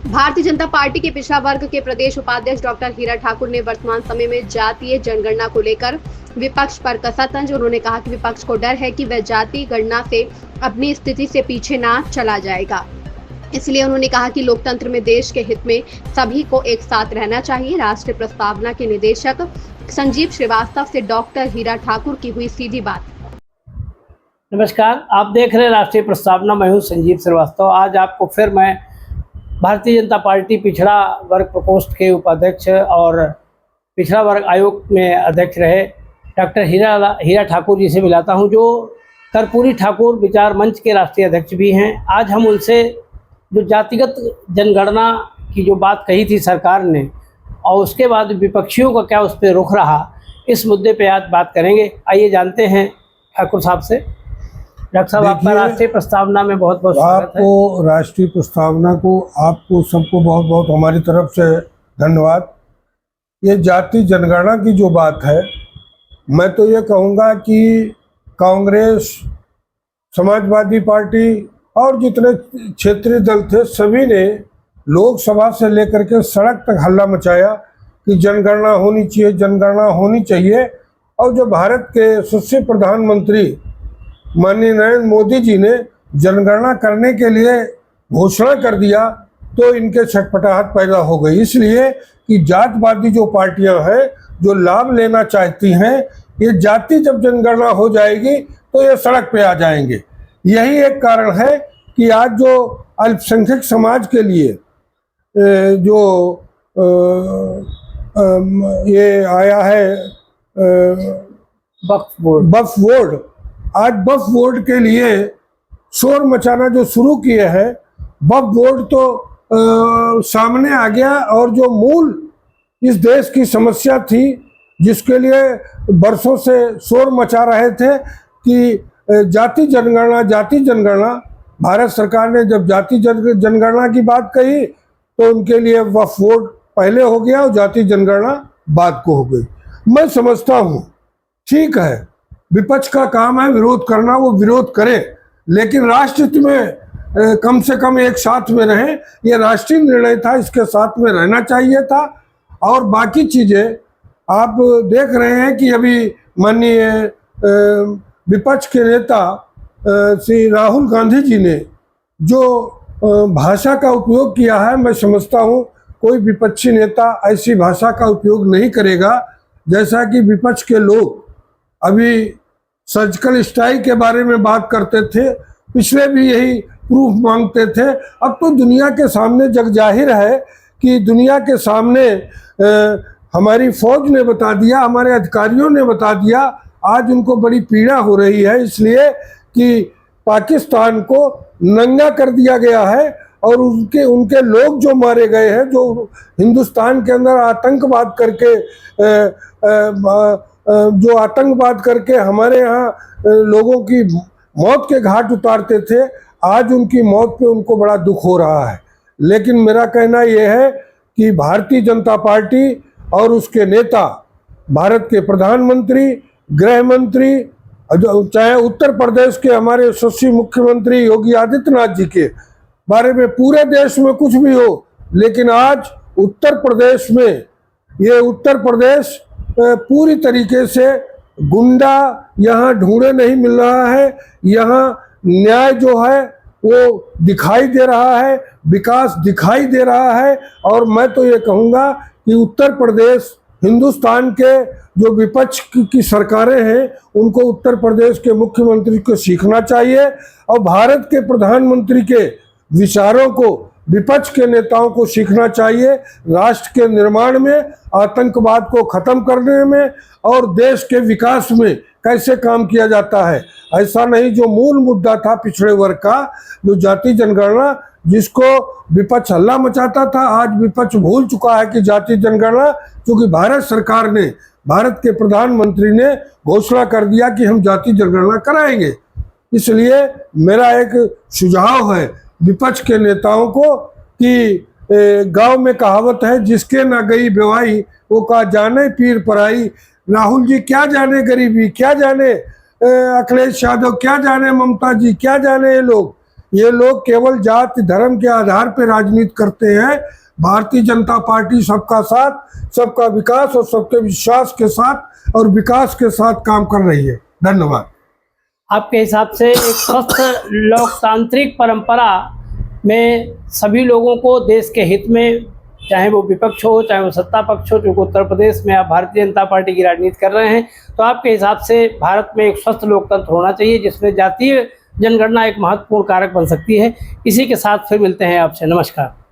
Bharatiya Janata party के पिछड़ा वर्ग के प्रदेश उपाध्यक्ष डॉक्टर हीरा ठाकुर ने वर्तमान समय में जातीय जनगणना को लेकर विपक्ष पर कसा तंज। उन्होंने कहा कि विपक्ष को डर है कि वह जाति गणना से अपनी स्थिति से पीछे ना चला जाएगा। इसलिए उन्होंने कहा कि लोकतंत्र में देश के हित में सभी को एक साथ रहना चाहिए। राष्ट्रीय प्रस्तावना के निदेशक संजीव श्रीवास्तव से डॉक्टर हीरा ठाकुर की हुई सीधी बात। नमस्कार, आप देख रहे हैं राष्ट्रीय प्रस्तावना। मैं हूं संजीव श्रीवास्तव। आज आपको फिर मैं भारतीय जनता पार्टी पिछड़ा वर्ग प्रकोष्ठ के उपाध्यक्ष और पिछड़ा वर्ग आयोग में अध्यक्ष रहे डॉक्टर हीरा ठाकुर जी से मिलाता हूं, जो कर्पूरी ठाकुर विचार मंच के राष्ट्रीय अध्यक्ष भी हैं। आज हम उनसे जो जातिगत जनगणना की जो बात कही थी सरकार ने और उसके बाद विपक्षियों का क्या उस पर रुख रहा, इस मुद्दे पे आज बात करेंगे। आइए जानते हैं ठाकुर साहब से। डॉक्टर साहब, आपका राष्ट्रीय प्रस्तावना में बहुत बहुत स्वागत है। आपको राष्ट्रीय प्रस्तावना को, आपको सबको बहुत बहुत हमारी तरफ से धन्यवाद। ये जाति जनगणना की जो बात है, मैं तो ये कहूँगा कि कांग्रेस, समाजवादी पार्टी और जितने क्षेत्रीय दल थे सभी ने लोकसभा से लेकर के सड़क तक हल्ला मचाया कि जनगणना होनी चाहिए, जनगणना होनी चाहिए। और जो भारत के यशस्वी प्रधानमंत्री माननीय नरेंद्र मोदी जी ने जनगणना करने के लिए घोषणा कर दिया तो इनके छटपटाहट पैदा हो गई। इसलिए कि जातवादी जो पार्टियां हैं जो लाभ लेना चाहती हैं, ये जाति जब जनगणना हो जाएगी तो ये सड़क पे आ जाएंगे। यही एक कारण है कि आज जो अल्पसंख्यक समाज के लिए जो ये आया है वक्फ बोर्ड, आज वक्फ बोर्ड के लिए शोर मचाना जो शुरू किए हैं, वक्फ बोर्ड तो सामने आ गया। और जो मूल इस देश की समस्या थी जिसके लिए बरसों से शोर मचा रहे थे कि जाति जनगणना, भारत सरकार ने जब जाति जनगणना की बात कही तो उनके लिए वक्फ बोर्ड पहले हो गया और जाति जनगणना बाद को हो गई। मैं समझता हूँ ठीक है, विपक्ष का काम है विरोध करना, वो विरोध करे, लेकिन राष्ट्र हित में कम से कम एक साथ में रहे। ये राष्ट्रीय निर्णय था, इसके साथ में रहना चाहिए था। और बाकी चीज़ें आप देख रहे हैं कि अभी माननीय विपक्ष के नेता श्री राहुल गांधी जी ने जो भाषा का उपयोग किया है, मैं समझता हूँ कोई विपक्षी नेता ऐसी भाषा का उपयोग नहीं करेगा। जैसा कि विपक्ष के लोग अभी सर्जिकल स्ट्राइक के बारे में बात करते थे, पिछले भी यही प्रूफ मांगते थे। अब तो दुनिया के सामने जग जाहिर है कि दुनिया के सामने हमारी फौज ने बता दिया, हमारे अधिकारियों ने बता दिया। आज उनको बड़ी पीड़ा हो रही है इसलिए कि पाकिस्तान को नंगा कर दिया गया है और उनके लोग जो मारे गए हैं, जो हिंदुस्तान के अंदर आतंकवाद करके हमारे यहाँ लोगों की मौत के घाट उतारते थे, आज उनकी मौत पे उनको बड़ा दुख हो रहा है। लेकिन मेरा कहना यह है कि भारतीय जनता पार्टी और उसके नेता, भारत के प्रधानमंत्री, गृह मंत्री, चाहे उत्तर प्रदेश के हमारे यशस्वी मुख्यमंत्री योगी आदित्यनाथ जी के बारे में पूरे देश में कुछ भी हो, लेकिन आज उत्तर प्रदेश में, ये उत्तर प्रदेश पूरी तरीके से गुंडा, यहाँ ढूंढे नहीं मिल रहा है। यहाँ न्याय जो है वो दिखाई दे रहा है, विकास दिखाई दे रहा है। और मैं तो ये कहूँगा कि उत्तर प्रदेश, हिंदुस्तान के जो विपक्ष की सरकारें हैं उनको उत्तर प्रदेश के मुख्यमंत्री को सीखना चाहिए और भारत के प्रधानमंत्री के विचारों को विपक्ष के नेताओं को सीखना चाहिए। राष्ट्र के निर्माण में, आतंकवाद को खत्म करने में और देश के विकास में कैसे काम किया जाता है। ऐसा नहीं जो मूल मुद्दा था पिछड़े वर्ग का, जो जाति जनगणना, जिसको विपक्ष हल्ला मचाता था, आज विपक्ष भूल चुका है कि जाति जनगणना, क्योंकि भारत सरकार ने, भारत के प्रधानमंत्री ने घोषणा कर दिया कि हम जाति जनगणना कराएंगे। इसलिए मेरा एक सुझाव है विपक्ष के नेताओं को कि गांव में कहावत है, जिसके ना गई बेवाई वो का जाने पीर पराई। राहुल जी क्या जाने गरीबी, क्या जाने अखिलेश यादव, क्या जाने ममता जी, क्या जाने ये लोग। ये लोग केवल जाति धर्म के आधार पर राजनीति करते हैं। भारतीय जनता पार्टी सबका साथ, सबका विकास और सबके विश्वास के साथ और विकास के साथ काम कर रही है। धन्यवाद। आपके हिसाब से एक स्वस्थ लोकतांत्रिक परंपरा में सभी लोगों को देश के हित में, चाहे वो विपक्ष हो चाहे वो सत्ता पक्ष हो, जो उत्तर प्रदेश में आप भारतीय जनता पार्टी की राजनीति कर रहे हैं, तो आपके हिसाब से भारत में एक स्वस्थ लोकतंत्र होना चाहिए जिसमें जातीय जनगणना एक महत्वपूर्ण कारक बन सकती है। इसी के साथ फिर मिलते हैं आपसे। नमस्कार।